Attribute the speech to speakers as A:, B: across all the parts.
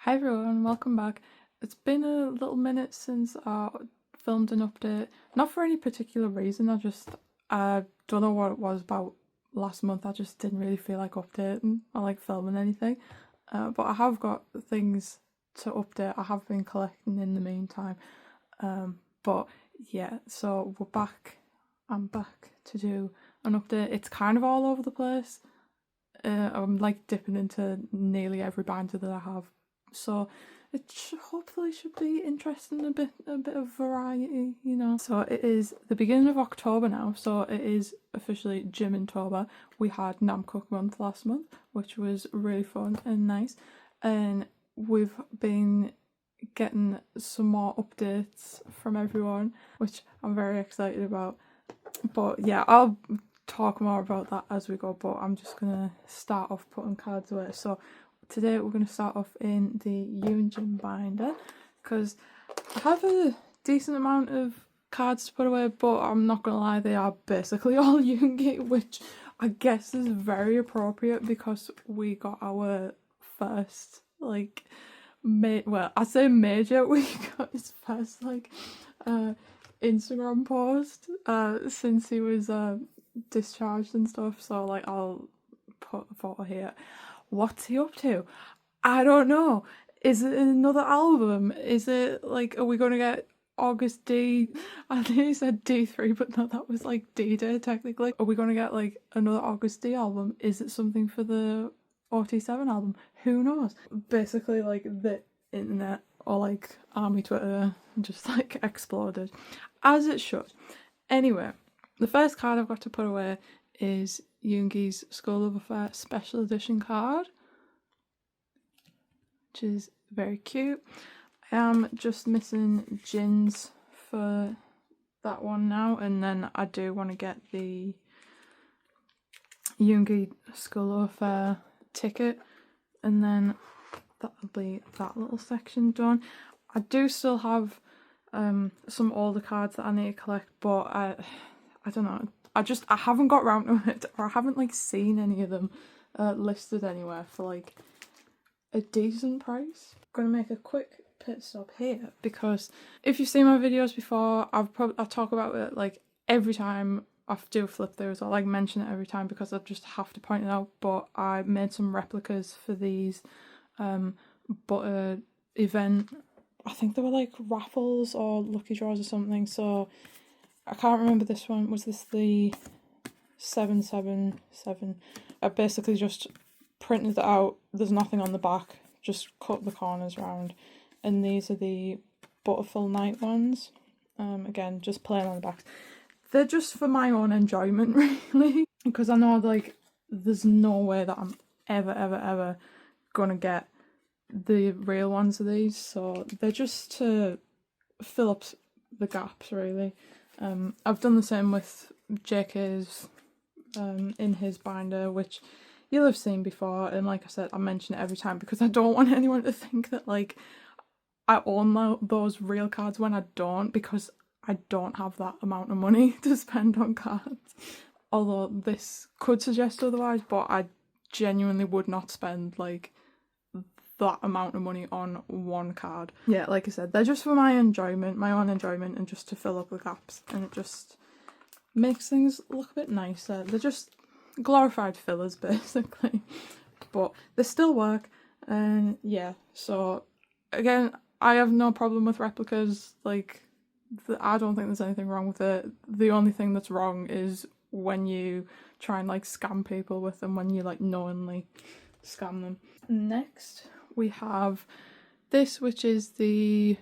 A: Hi everyone, welcome back. It's been a little minute since I filmed an update. Not for any particular reason, I don't know what it was about last month. I just didn't really feel like updating or like filming anything. But I have got things to update. I have been collecting in the meantime. But yeah, so we're back. I'm back to do an update. It's kind of all over the place. I'm like dipping into nearly every binder that I have. So it hopefully should be interesting, a bit of variety, you know. So it is the beginning of October now, so it is officially Gym-October. We had Namcook month last month, which was really fun and nice, and we've been getting some more updates from everyone, which I'm very excited about. But yeah, I'll talk more about that as we go, but I'm just gonna start off putting cards away. So today we're going to start off in the YoonJin binder because I have a decent amount of cards to put away, but I'm not going to lie, they are basically all Yoongi, which I guess is very appropriate because we got our first, like, I say major, we got his first, like, Instagram post since he was discharged and stuff, so, like, I'll put a photo here. What's he up to? I don't know. Is it another album? Is it like, are we going to get August D? I think he said D3, but no, that was like D-Day technically. Are we going to get like another August D album? Is it something for the OT7 album? Who knows? Basically, like the internet or like army Twitter just like exploded, as it should. Anyway, the first card I've got to put away is Yoongi's School of Affair special edition card, which is very cute. I am just missing Jin's for that one now, and then I do want to get the Yoongi School of Affair ticket, and then that'll be that little section done. I do still have some older cards that I need to collect, but I don't know. I haven't got round to it, or I haven't like seen any of them listed anywhere for like a decent price. I'm gonna make a quick pit stop here because if you've seen my videos before, I talk about it like every time I do flip throughs, or like mention it every time because I just have to point it out. But I made some replicas for these butter event. I think they were like raffles or lucky draws or something, so I can't remember this one. Was this the 777? I basically just printed it out. There's nothing on the back. Just cut the corners round. And these are the Butterful Night ones. Again, just plain on the back. They're just for my own enjoyment, really. Because I know, like, there's no way that I'm ever gonna get the real ones of these. So they're just to fill up the gaps, really. I've done the same with JK's in his binder, which you'll have seen before, and like I said, I mention it every time because I don't want anyone to think that like I own those real cards when I don't, because I don't have that amount of money to spend on cards. Although this could suggest otherwise, but I genuinely would not spend like that amount of money on one card. Yeah, like I said, they're just for my enjoyment, my own enjoyment, and just to fill up the gaps, and it just makes things look a bit nicer. They're just glorified fillers basically, but they still work. And yeah, so again, I have no problem with replicas. Like, I don't think there's anything wrong with it. The only thing that's wrong is when you try and like scam people with them, when you like knowingly scam them. Next we have this, which is the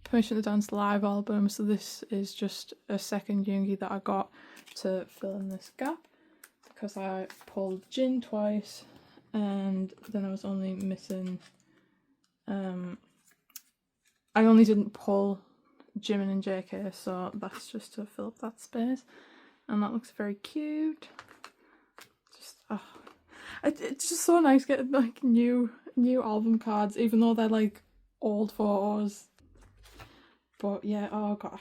A: Permission to Dance live album. So this is just a second Yoongi that I got to fill in this gap because I pulled Jin twice and then I was only missing I only didn't pull Jimin and JK, so that's just to fill up that space, and that looks very cute. Just it's just so nice getting like new album cards, even though they're like old photos. But yeah, oh god,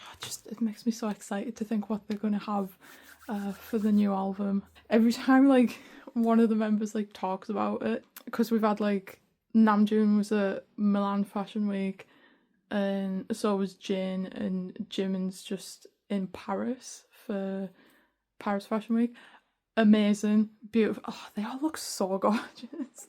A: it makes me so excited to think what they're gonna have for the new album. Every time like one of the members like talks about it, because we've had like Namjoon was at Milan Fashion Week, and so was Jin, and Jimin's just in Paris for Paris Fashion Week. Amazing, beautiful. Oh, they all look so gorgeous.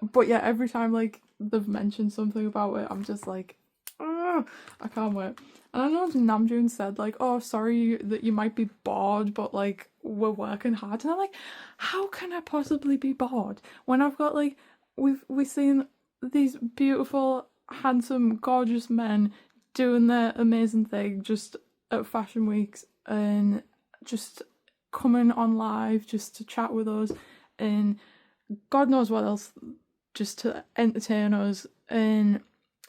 A: But yeah, every time like they've mentioned something about it, I'm just like, oh, I can't wait. And I know Namjoon said like, oh, sorry that you might be bored, but like we're working hard. And I'm like, how can I possibly be bored when I've got like we've seen these beautiful, handsome, gorgeous men doing their amazing thing just at fashion weeks and just coming on live just to chat with us and God knows what else just to entertain us, and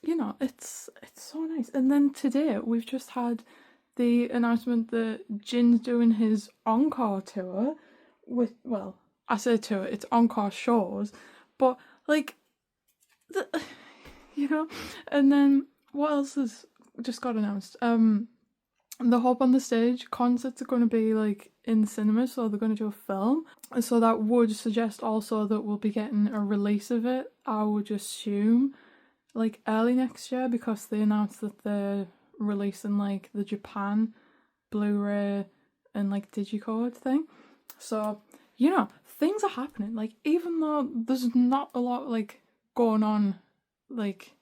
A: you know, it's so nice. And then today we've just had the announcement that Jin's doing his encore tour with, well, I say tour, it's encore shows, but like you know. And then what else has just got announced? The Hope on the Stage concerts are going to be like in the cinema, so they're going to do a film. So that would suggest also that we'll be getting a release of it, I would assume, like early next year, because they announced that they're releasing like the Japan Blu-ray and like digicode thing. So, you know, things are happening. Like, even though there's not a lot like going on, like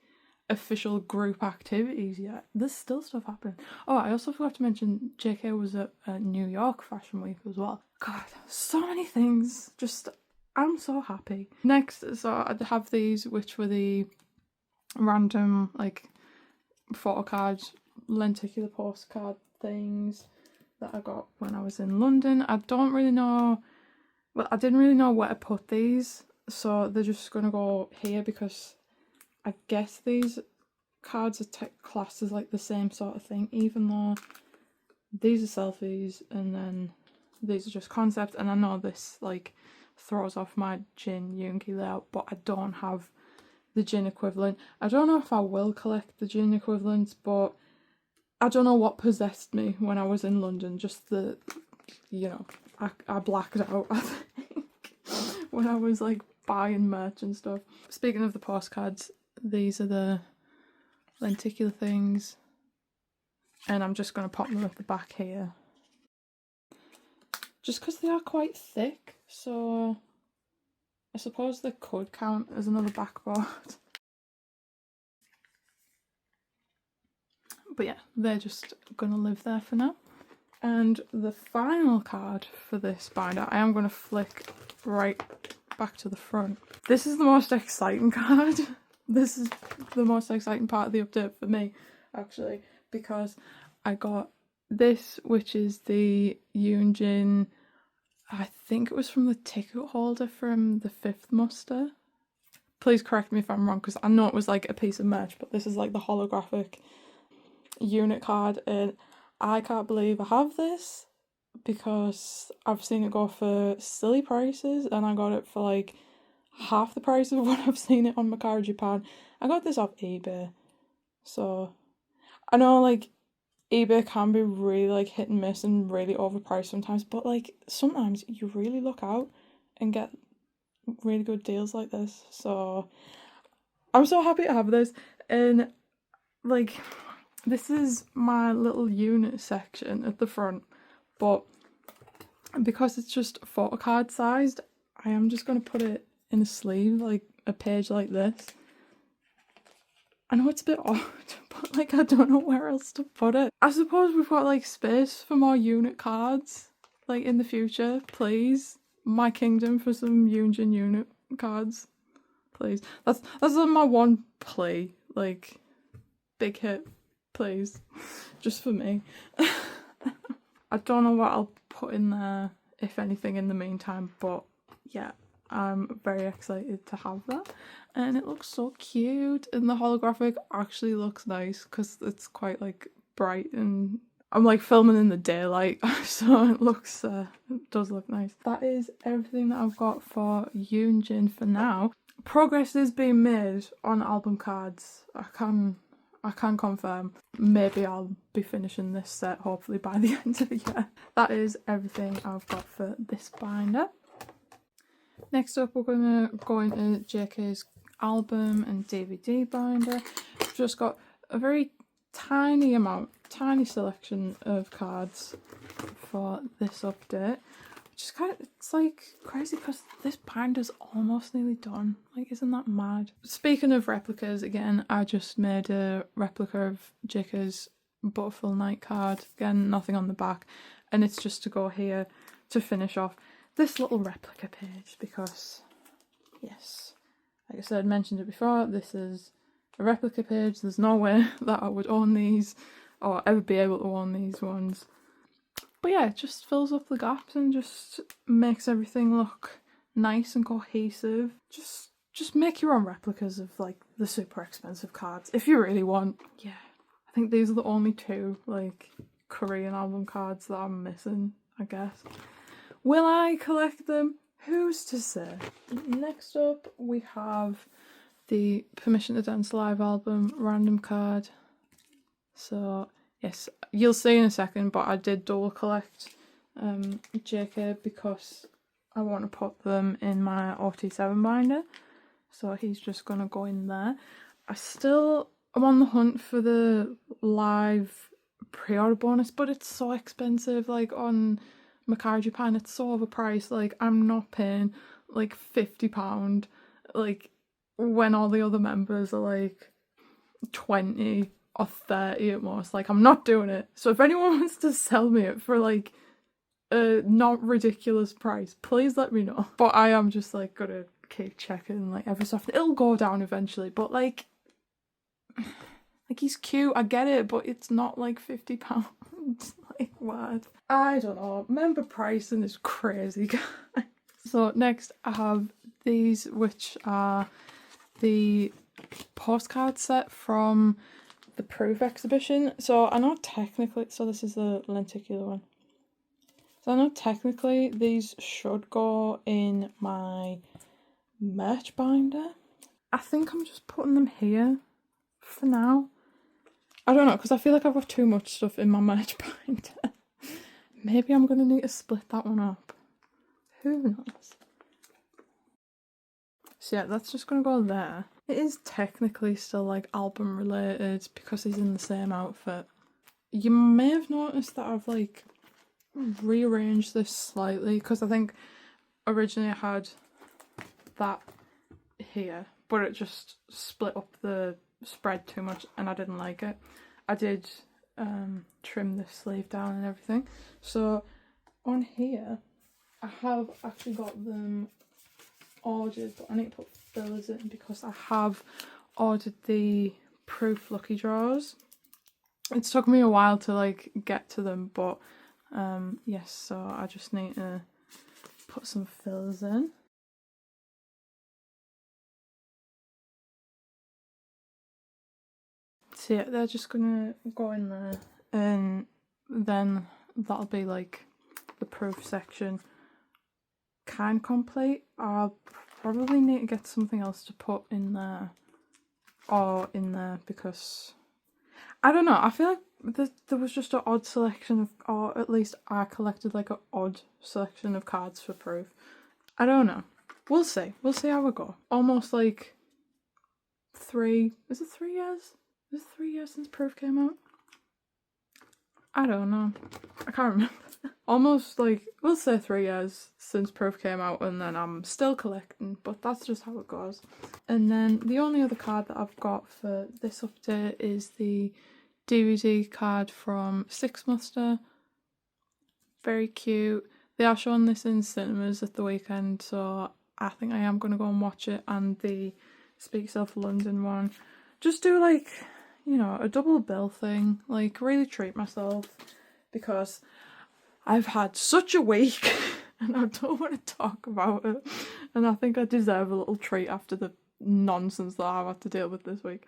A: official group activities yet, there's still stuff happening. Oh, I also forgot to mention JK was at New York Fashion Week as well. God, so many things. Just, I'm so happy. Next, so I have these, which were the random like photo cards, lenticular postcard things that I got when I was in London. I don't really know, well, I didn't really know where to put these, so they're just gonna go here because I guess these cards are classed as like the same sort of thing, even though these are selfies and then these are just concepts. And I know this like throws off my Jin Yoongi layout, but I don't have the Jin equivalent. I don't know if I will collect the Jin equivalents, but I don't know what possessed me when I was in London. Just the, you know, I blacked out, I think, when I was like buying merch and stuff. Speaking of the postcards, these are the lenticular things, and I'm just going to pop them at the back here just because they are quite thick, so I suppose they could count as another backboard. But yeah, they're just going to live there for now. And the final card for this binder, I am going to flick right back to the front. This is the most exciting card. This is the most exciting part of the update for me, actually, because I got this, which is the YoonJin, I think it was from the ticket holder from the Fifth Muster. Please correct me if I'm wrong, because I know it was like a piece of merch, but this is like the holographic unit card, and I can't believe I have this because I've seen it go for silly prices, and I got it for like half the price of what I've seen it on Mercari Japan. I got this off eBay, so I know like eBay can be really like hit and miss and really overpriced sometimes, but like sometimes you really look out and get really good deals like this. So I'm so happy to have this, and like this is my little unit section at the front, but because it's just photo card sized, I am just going to put it in a sleeve, like a page like this. I know it's a bit odd, but like I don't know where else to put it. I suppose we've got like space for more unit cards, like in the future, please. My kingdom for some YoonJin unit cards, please. That's my one plea, like big hit, please, just for me. I don't know what I'll put in there, if anything, in the meantime, but yeah, I'm very excited to have that, and it looks so cute, and the holographic actually looks nice because it's quite like bright, and I'm like filming in the daylight, so it looks it does look nice. That is everything that I've got for YoonJin for now. Progress is being made on album cards. I can confirm. Maybe I'll be finishing this set hopefully by the end of the year. That is everything I've got for this binder. Next up, we're going to go into JK's album and DVD binder. I've just got a very tiny selection of cards for this update. Which is it's like crazy because this binder's almost nearly done. Like, isn't that mad? Speaking of replicas, again, I just made a replica of JK's Butterfield Night card. Again, nothing on the back. And it's just to go here to finish off this little replica page because, yes, like I said, mentioned it before, this is a replica page. There's no way that I would own these or ever be able to own these ones. But yeah, it just fills up the gaps and just makes everything look nice and cohesive. Just make your own replicas of like the super expensive cards if you really want. Yeah, I think these are the only two like Korean album cards that I'm missing, I guess. Will I collect them? Who's to say? Next up we have the Permission to Dance Live album random card. So yes, you'll see in a second, but I did double collect JK because I want to put them in my OT7 binder. So he's just going to go in there. I'm on the hunt for the live pre-order bonus, but it's so expensive. Like on Mercari Japan, it's so overpriced. Like, I'm not paying like £50 like when all the other members are like 20 or 30 at most. Like, I'm not doing it. So if anyone wants to sell me it for like a not ridiculous price, please let me know. But I am just like gonna keep checking like every so often. It'll go down eventually, but like he's cute, I get it, but it's not like £50. Like, what? I don't know. Member pricing is crazy, guys. So next I have these, which are the postcard set from the Proof exhibition. So I know technically, so this is the lenticular one. So I know technically these should go in my merch binder. I think I'm just putting them here for now. I don't know, because I feel like I've got too much stuff in my merch binder. Maybe I'm going to need to split that one up. Who knows? So yeah, that's just going to go there. It is technically still like album related because he's in the same outfit. You may have noticed that I've like rearranged this slightly because I think originally I had that here, but it just split up the spread too much and I didn't like it. I did trim the sleeve down and everything. So on here I have actually got them ordered, but I need to put fillers in because I have ordered the Proof Lucky Draws. It's took me a while to like get to them, but yes, so I just need to put some fillers in. So yeah, they're just gonna go in there and then that'll be like the Proof section kind complete. I'll probably need to get something else to put in there or in there because I don't know, I feel like there was just an odd selection of, or at least I collected like an odd selection of cards for Proof. I don't know. We'll see how we go. Almost like is it 3 years? Is it 3 years since Proof came out? I don't know. I can't remember. Almost like, we'll say 3 years since Proof came out and then I'm still collecting, but that's just how it goes. And then the only other card that I've got for this update is the DVD card from Six Muster. Very cute. They are showing this in cinemas at the weekend, so I think I am going to go and watch it, and the Speak Yourself London one. Just do like, you know, a double bill thing, like really treat myself because I've had such a week and I don't want to talk about it, and I think I deserve a little treat after the nonsense that I've had to deal with this week.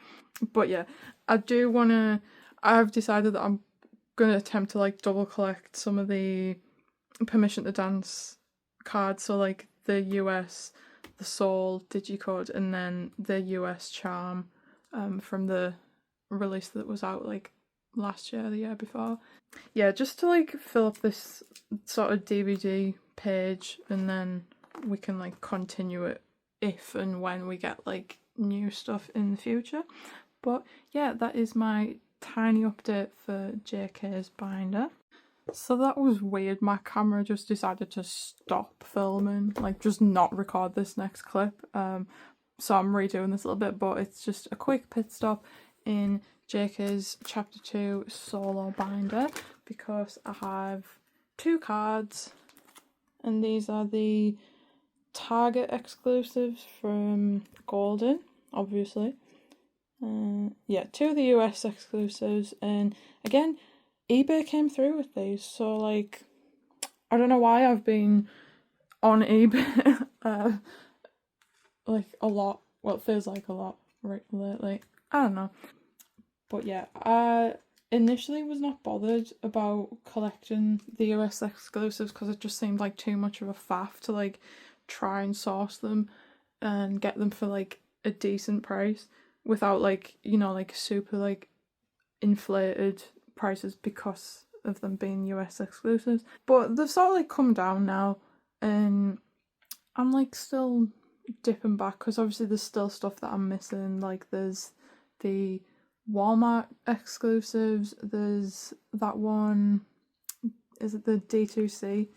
A: But yeah, I've decided that I'm going to attempt to like double collect some of the Permission to Dance cards, so like the US, the Soul Digicode, and then the US Charm from the release that was out like last year, the year before. Yeah, just to like fill up this sort of DVD page, and then we can like continue it if and when we get like new stuff in the future. But yeah, that is my tiny update for JK's binder. So that was weird. My camera just decided to stop filming, like just not record this next clip. So I'm redoing this a little bit, but it's just a quick pit stop in JK's Chapter 2 solo binder because I have 2 cards, and these are the Target exclusives from Golden, obviously. Yeah, 2 of the US exclusives, and again, eBay came through with these, so like, I don't know why I've been on eBay like a lot. Well, it feels like a lot right lately. I don't know. But yeah, I initially was not bothered about collecting the US exclusives because it just seemed like too much of a faff to like try and source them and get them for like a decent price without like, you know, like super like inflated prices because of them being US exclusives. But they've sort of like come down now, and I'm like still dipping back because obviously there's still stuff that I'm missing. Like there's the Walmart exclusives, there's that one, is it the D2C,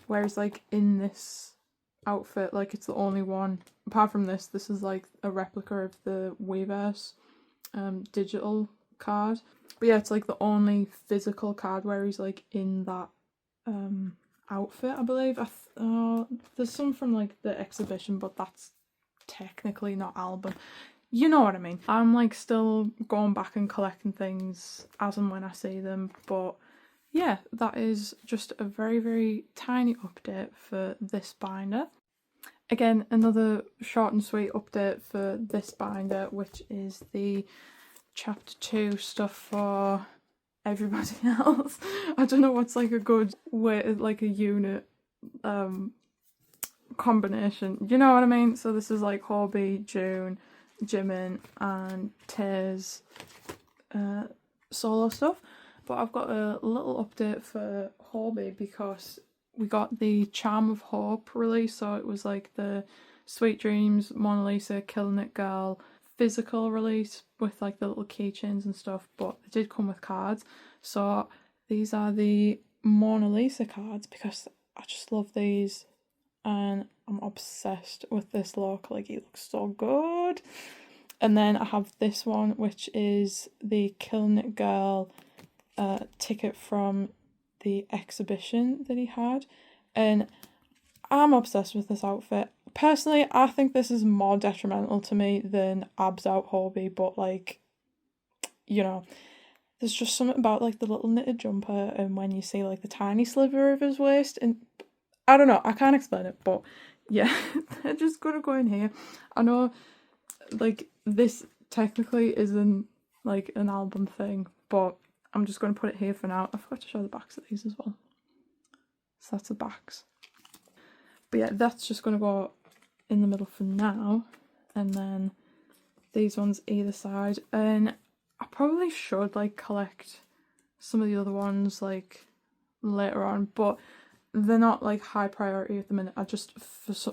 A: whereas like in this outfit, like it's the only one apart from this is like a replica of the Weverse digital card. But yeah, it's like the only physical card where he's like in that outfit, I believe. There's some from like the exhibition, but that's technically not album. You know what I mean. I'm like still going back and collecting things as and when I see them, but yeah, that is just a very, very tiny update for this binder. Again, another short and sweet update for this binder, which is the Chapter 2 stuff for everybody else. I don't know what's like a good way, like a unit combination. You know what I mean? So this is like Hobi, June, Jimin, and Tae's solo stuff. But I've got a little update for Hobi because we got the Charm of Hope release. So it was like the Sweet Dreams, Mona Lisa, Killing It Girl physical release with like the little keychains and stuff, but it did come with cards. So these are the Mona Lisa cards because I just love these and I'm obsessed with this look. Like, he looks so good. And then I have this one, which is the Killing It Girl ticket from the exhibition that he had, and I'm obsessed with this outfit. Personally, I think this is more detrimental to me than Abs Out Hobi, but like, you know, there's just something about like the little knitted jumper and when you see like the tiny sliver of his waist, and I don't know, I can't explain it, but yeah, they're just gonna go in here. I know like this technically isn't like an album thing, but I'm just going to put it here for now. I forgot to show the backs of these as well. So that's the backs. But yeah, that's just going to go in the middle for now. And then these ones either side. And I probably should like collect some of the other ones like later on, but they're not like high priority at the minute. I just,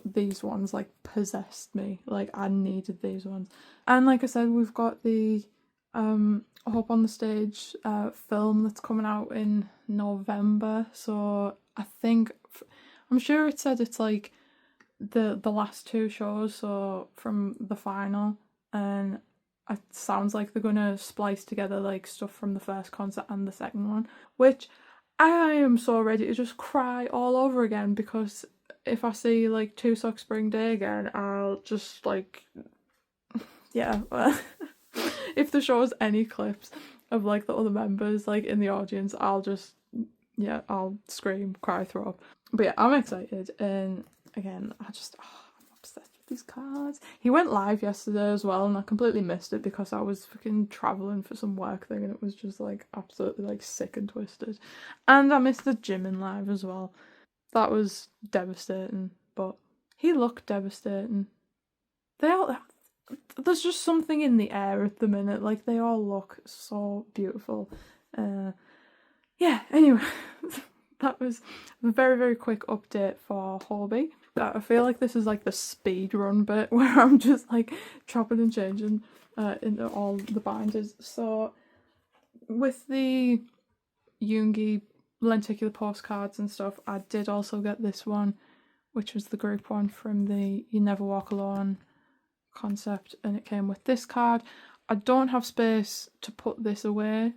A: these ones like possessed me. Like, I needed these ones. And like I said, we've got the Hope on the Stage film that's coming out in November. So I think, I'm sure it said it's like the last 2 shows, so from the final, and it sounds like they're gonna splice together like stuff from the first concert and the second one, which I am so ready to just cry all over again, because if I see like 2 Sock Spring Day again, I'll just like, yeah. If there shows any clips of like the other members like in the audience, I'll just, yeah, I'll scream, cry, throw up. But yeah, I'm excited, and again, I'm obsessed with these cards. He went live yesterday as well, and I completely missed it because I was freaking travelling for some work thing, and it was just like absolutely like sick and twisted. And I missed the Jimin live as well. That was devastating, but he looked devastating. There's just something in the air at the minute. Like, they all look so beautiful. Yeah, anyway, that was a very, very quick update for Hobi. I feel like this is like the speed run bit where I'm just like chopping and changing into all the binders. So with the YoonJin lenticular postcards and stuff, I did also get this one, which was the group one from the You Never Walk Alone concept, and it came with this card. I don't have space to put this away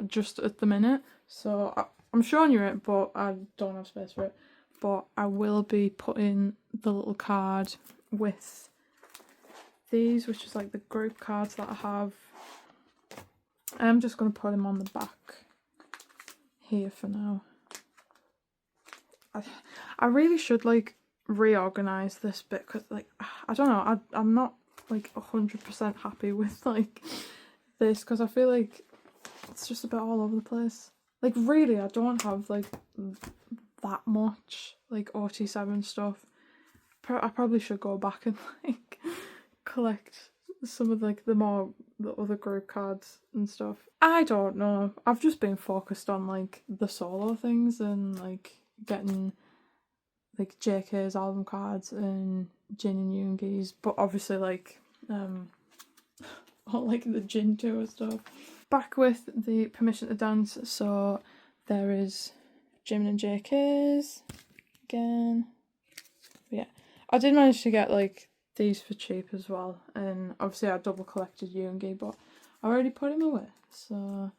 A: just at the minute, so I'm showing you it, but I don't have space for it. But I will be putting the little card with these, which is like the group cards that I have. I'm just going to put them on the back here for now. I really should like reorganize this bit, because like I don't know, I'm not like 100% happy with like this, because I feel like it's just a bit all over the place. Like really, I don't have like that much like OT7 stuff. I probably should go back and like collect some of like the other group cards and stuff. I don't know. I've just been focused on like the solo things and like getting like JK's album cards and Jin and Yoongi's, but obviously like all like the Jin tour stuff. Back with the Permission to Dance, so there is Jimin and JK's again. But yeah, I did manage to get like these for cheap as well, and obviously I double collected Yoongi, but I already put him away, so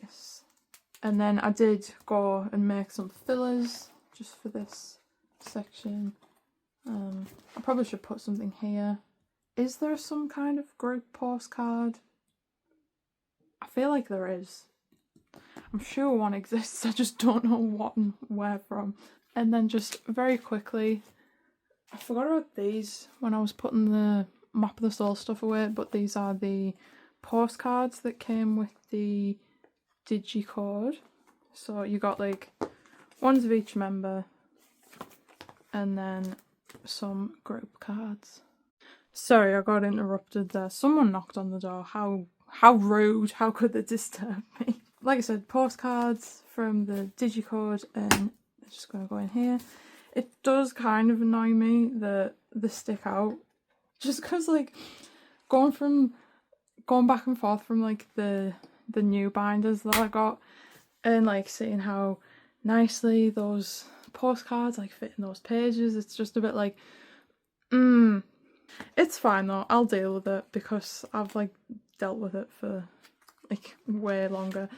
A: yes. And then I did go and make some fillers just for this section. I probably should put something here. Is there some kind of group postcard? I feel like there is. I'm sure one exists, I just don't know what and where from. And then just very quickly, I forgot about these when I was putting the Map of the Soul stuff away, but these are the postcards that came with the digicode. So you got like ones of each member and then some group cards. Sorry, I got interrupted there. Someone knocked on the door. How rude. How could they disturb me? Like I said, postcards from the digicode, and I'm just going to go in here. It does kind of annoy me that they stick out, just because like going back and forth from like the new binders that I got, and like seeing how nicely those postcards like fit in those pages, it's just a bit like it's fine though, I'll deal with it because I've like dealt with it for like way longer.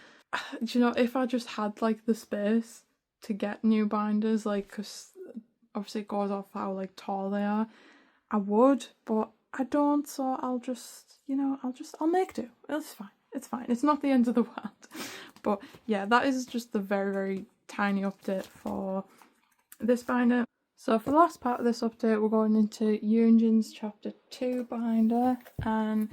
A: Do you know, if I just had like the space to get new binders, like, because obviously it goes off how like tall they are, I would, but I don't, so I'll just, you know, I'll make do. It's fine, it's not the end of the world. But yeah, that is just the very, very tiny update for this binder. So for the last part of this update, we're going into YoonJin's chapter 2 binder, and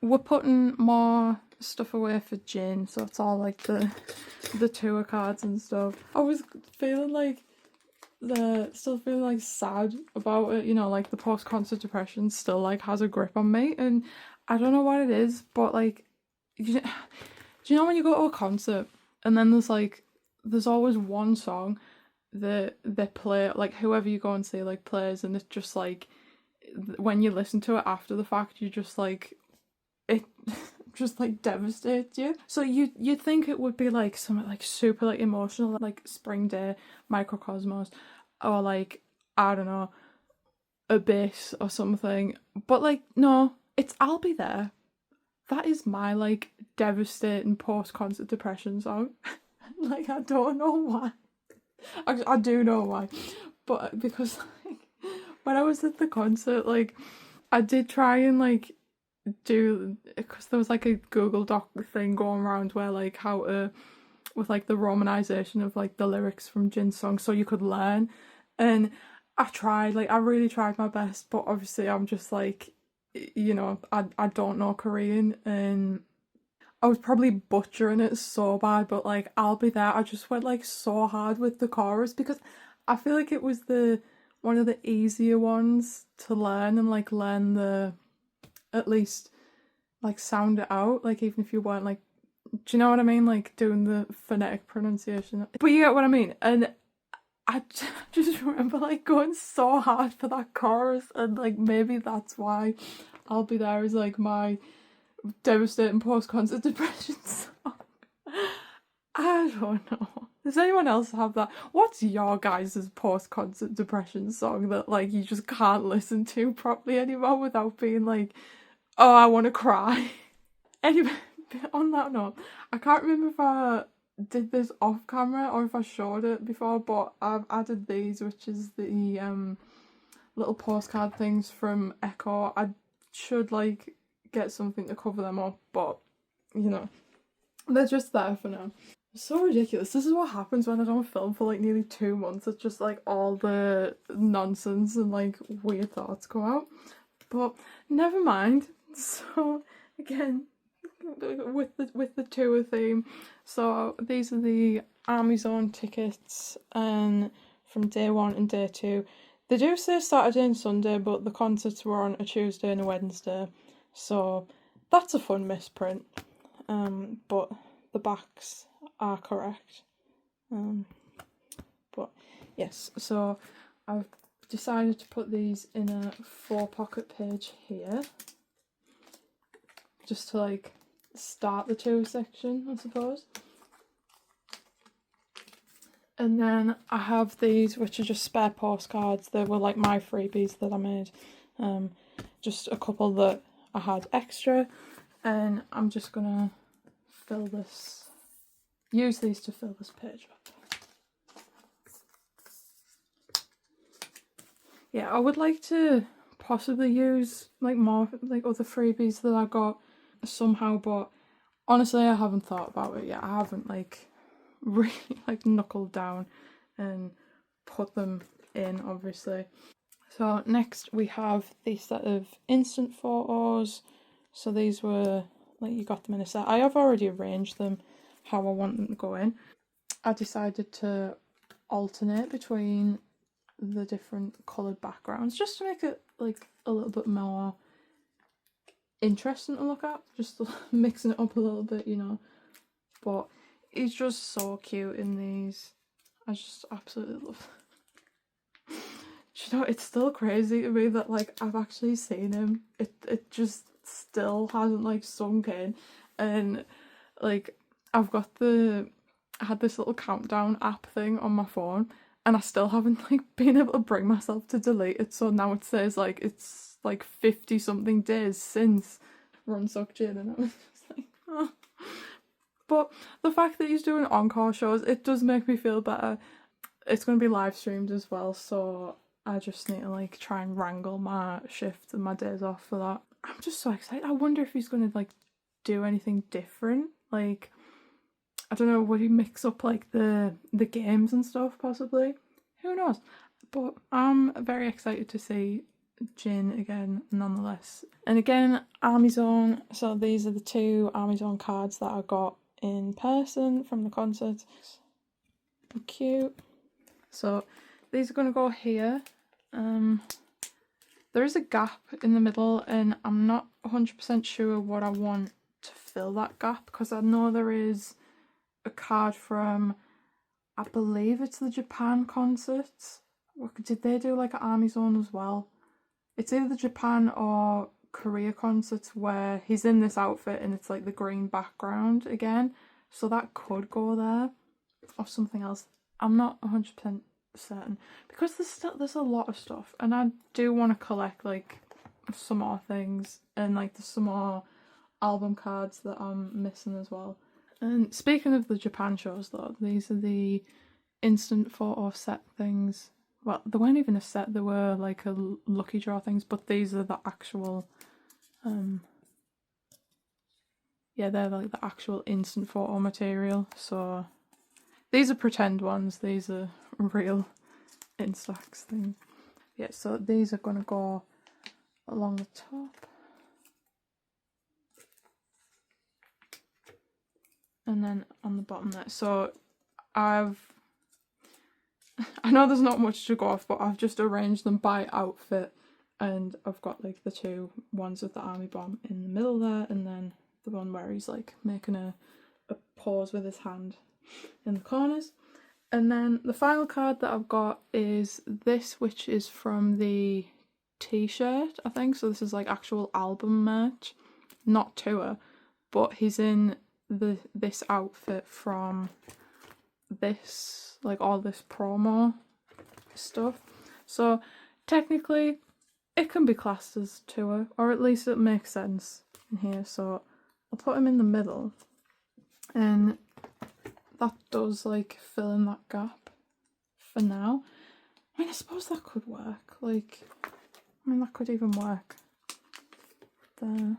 A: we're putting more stuff away for Jin, so it's all like the tour cards and stuff. I was feeling like still feeling like sad about it, you know, like the post-concert depression still like has a grip on me, and I don't know what it is, but like, do you know when you go to a concert and then there's always one song that they play, like whoever you go and see like plays, and it's just like when you listen to it after the fact, you just like it just like devastates you. So you'd think it would be like something like super like emotional, like Spring Day, Microcosmos, or like, I don't know, Abyss or something, but like no, it's I'll Be There. That is my like devastating post-concert depression song. Like, I don't know why. I do know why, but because like when I was at the concert, like I did try and like do, because there was like a Google Doc thing going around where like how to, with like the romanization of like the lyrics from Jin's song so you could learn, and I tried, like I really tried my best, but obviously I'm just like, you know, I don't know Korean, and I was probably butchering it so bad, but like I'll Be There, I just went like so hard with the chorus because I feel like it was one of the easier ones to learn, and like learn at least like sound it out, like even if you weren't like, do you know what I mean, like doing the phonetic pronunciation, but you get what I mean. And I just remember like going so hard for that chorus, and like maybe that's why I'll Be There is like my devastating post-concert depression song. I don't know. Does anyone else have that? What's your guys' post-concert depression song that like you just can't listen to properly anymore without being like, oh, I want to cry? Anyway, on that note, I can't remember if I did this off camera or if I showed it before, but I've added these, which is the little postcard things from Echo. I should like get something to cover them up, but you know, they're just there for now. It's so ridiculous. This is what happens when I don't film for like nearly 2 months. It's just like all the nonsense and like weird thoughts come out. But never mind. So again, with the tour theme. So these are the Army Zone tickets, and from day 1 and day 2. They do say Saturday and Sunday, but the concerts were on a Tuesday and a Wednesday, so that's a fun misprint. But the backs are correct. But yes, so I've decided to put these in a 4-pocket page here, just to like start the tour section, I suppose. And then I have these, which are just spare postcards. They were like my freebies that I made. Just a couple that I had extra, and I'm just gonna use these to fill this page up. Yeah, I would like to possibly use like more like other freebies that I got somehow, but honestly I haven't thought about it yet. I haven't like really like knuckled down and put them in, obviously. So next we have the set of instant photos. So these were like, you got them in a set. I have already arranged them how I want them to go in. I decided to alternate between the different coloured backgrounds just to make it like a little bit more interesting to look at, just mixing it up a little bit, you know. But he's just so cute in these. I just absolutely love it. Do you know, it's still crazy to me that like I've actually seen him. It just still hasn't like sunk in, and like I had this little countdown app thing on my phone, and I still haven't like been able to bring myself to delete it, so now it says like it's like 50 something days since RunSeokjin, and I was just like, oh. But the fact that he's doing encore shows, it does make me feel better. It's going to be live streamed as well, so I just need to like try and wrangle my shift and my days off for that. I'm just so excited. I wonder if he's going to like do anything different. Like, I don't know, would he mix up like the games and stuff possibly? Who knows? But I'm very excited to see Jin again nonetheless. And again, Army Zone. So these are the 2 Army Zone cards that I got in person from the concert. Cute. So these are going to go here. There is a gap in the middle, and I'm not 100% sure what I want to fill that gap, because I know there is a card from, I believe it's the Japan concerts. Did they do like an Army Zone as well? It's either the Japan or Korea concerts where he's in this outfit and it's like the green background again. So that could go there, or something else. I'm not 100% certain, because there's a lot of stuff, and I do want to collect like some more things, and like there's some more album cards that I'm missing as well. And speaking of the Japan shows though, these are the instant photo set things. Well, they weren't even a set, they were like a lucky draw things, but these are the actual yeah, they're like the actual instant photo material. So these are pretend ones, these are real Instax things. Yeah, so these are going to go along the top. And then on the bottom there. So I know there's not much to go off, but I've just arranged them by outfit. And I've got like the 2 ones with the army bomb in the middle there, and then the one where he's like making a pose with his hand in the corners. And then the final card that I've got is this, which is from the t-shirt, I think. So this is like actual album merch, not tour, but he's in this outfit from this, like all this promo stuff. So technically it can be classed as tour, or at least it makes sense in here. So I'll put him in the middle, and that does like fill in that gap for now. I mean, I suppose that could work. Like, I mean, that could even work there.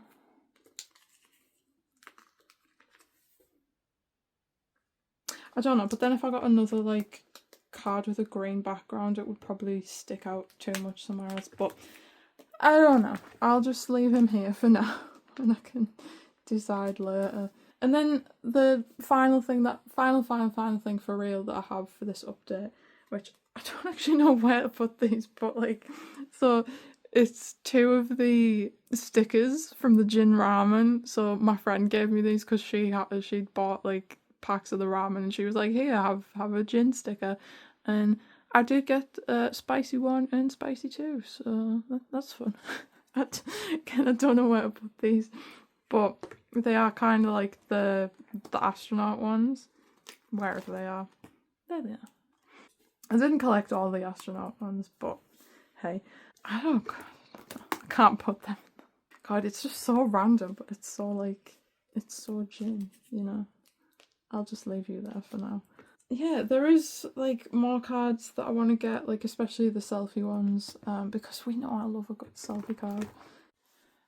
A: I don't know, but then if I got another like card with a green background, it would probably stick out too much somewhere else. But I don't know. I'll just leave him here for now, and I can decide later. And then the final thing for real that I have for this update, which I don't actually know where to put these, but like, so it's 2 of the stickers from the Jin ramen. So my friend gave me these because she'd bought like packs of the ramen, and she was like, "Here, have a Jin sticker," and I did get spicy 1 and spicy 2, so that's fun. I don't know where to put these, but they are kind of like the astronaut ones, wherever they are. There they are. I didn't collect all the astronaut ones, but hey, I can't put them. God, it's just so random, but it's so like, it's so Jin, you know. I'll just leave you there for now. Yeah, there is like more cards that I want to get, like especially the selfie ones, because we know I love a good selfie card.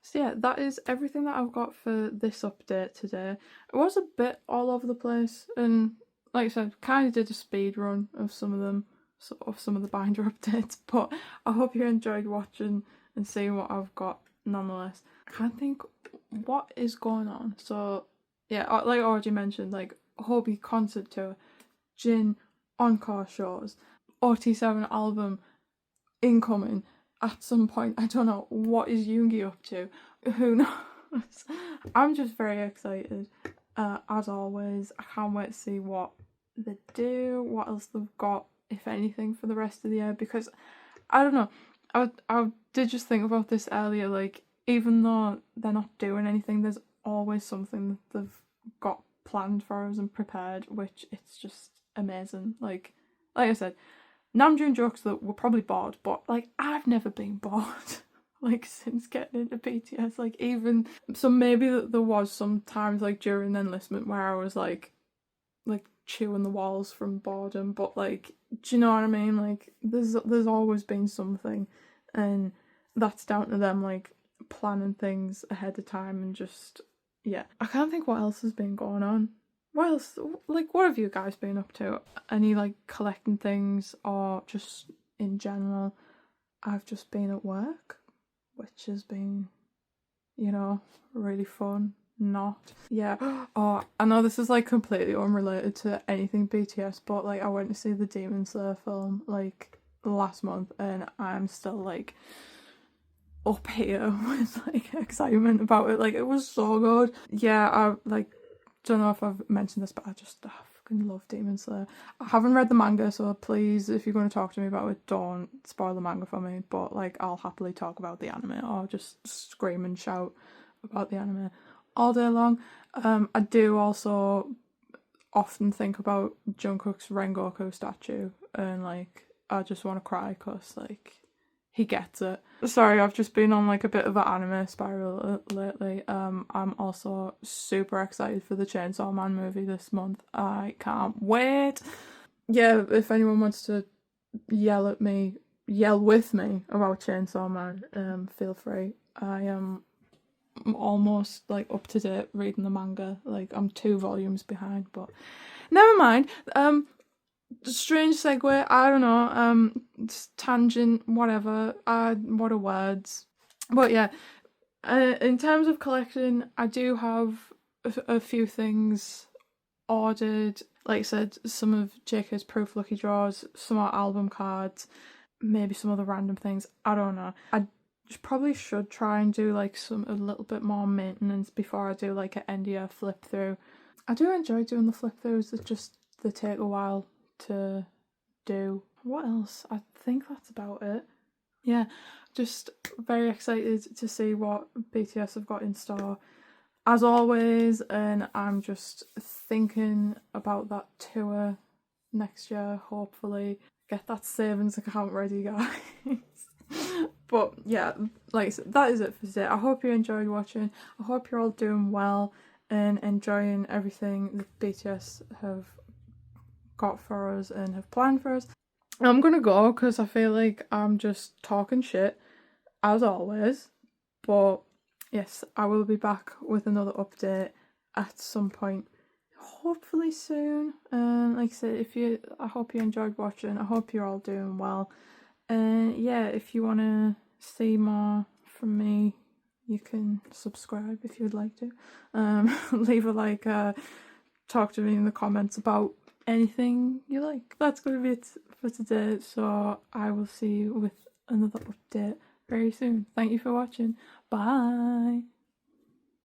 A: So yeah, that is everything that I've got for this update today. It was a bit all over the place, and like I said, kind of did a speed run of some of them, of some of the binder updates, but I hope you enjoyed watching and seeing what I've got nonetheless. I can't think what is going on. So yeah, like I already mentioned, like Hobi concert tour, Jin encore shows, OT7 album incoming at some point. I don't know what is YoonJin up to. Who knows? I'm just very excited. As always, I can't wait to see what they do, what else they've got, if anything, for the rest of the year. Because I don't know. I did just think about this earlier. Like, even though they're not doing anything, there's always something that they've got planned for us and prepared, which it's just amazing. Like I said, Namjoon jokes that we're probably bored, but like I've never been bored. Like since getting into BTS, like even so, maybe that there was some times like during the enlistment where I was like chewing the walls from boredom, but like, do you know what I mean? Like there's always been something, and that's down to them like planning things ahead of time and just, yeah. I can't think what else has been going on. What else? Like, what have you guys been up to? Any like collecting things, or just in general? I've just been at work, which has been, you know, really fun. Not, yeah. Oh, I know this is like completely unrelated to anything BTS, but like I went to see the Demon Slayer film like last month, and I'm still like up here with like excitement about it. Like it was so good. Yeah, I like don't know if I've mentioned this, but I fucking love Demon Slayer. I haven't read the manga, so please, if you're going to talk to me about it, don't spoil the manga for me. But like, I'll happily talk about the anime, or just scream and shout about the anime all day long. I do also often think about Jungkook's Rengoku statue, and like, I just want to cry because like he gets it. Sorry, I've just been on like a bit of an anime spiral lately. I'm also super excited for the Chainsaw Man movie this month. I can't wait. Yeah, if anyone wants to yell with me about Chainsaw Man, feel free. I am almost like up to date reading the manga. Like I'm 2 volumes behind, but never mind. Strange segue, I don't know, tangent, whatever, what are words? But yeah, in terms of collecting, I do have a few things ordered. Like I said, some of JK's Proof Lucky Draws, some more album cards, maybe some other random things, I don't know. I probably should try and do like a little bit more maintenance before I do like an end year flip through. I do enjoy doing the flip throughs, it's just they take a while to do. What else? I think that's about it. Yeah, just very excited to see what BTS have got in store as always, and I'm just thinking about that tour next year. Hopefully get that savings account ready, guys. But yeah, like I said, that is it for today. I hope you enjoyed watching. I hope you're all doing well and enjoying everything that BTS have got for us and have planned for us. I'm gonna go because I feel like I'm just talking shit as always, but yes, I will be back with another update at some point, hopefully soon. Like I said, I hope you enjoyed watching. I hope you're all doing well. And yeah, if you want to see more from me, you can subscribe if you'd like to. Leave a like. Talk to me in the comments about anything you like. That's going to be it for today. So I will see you with another update very soon. Thank you for watching. Bye.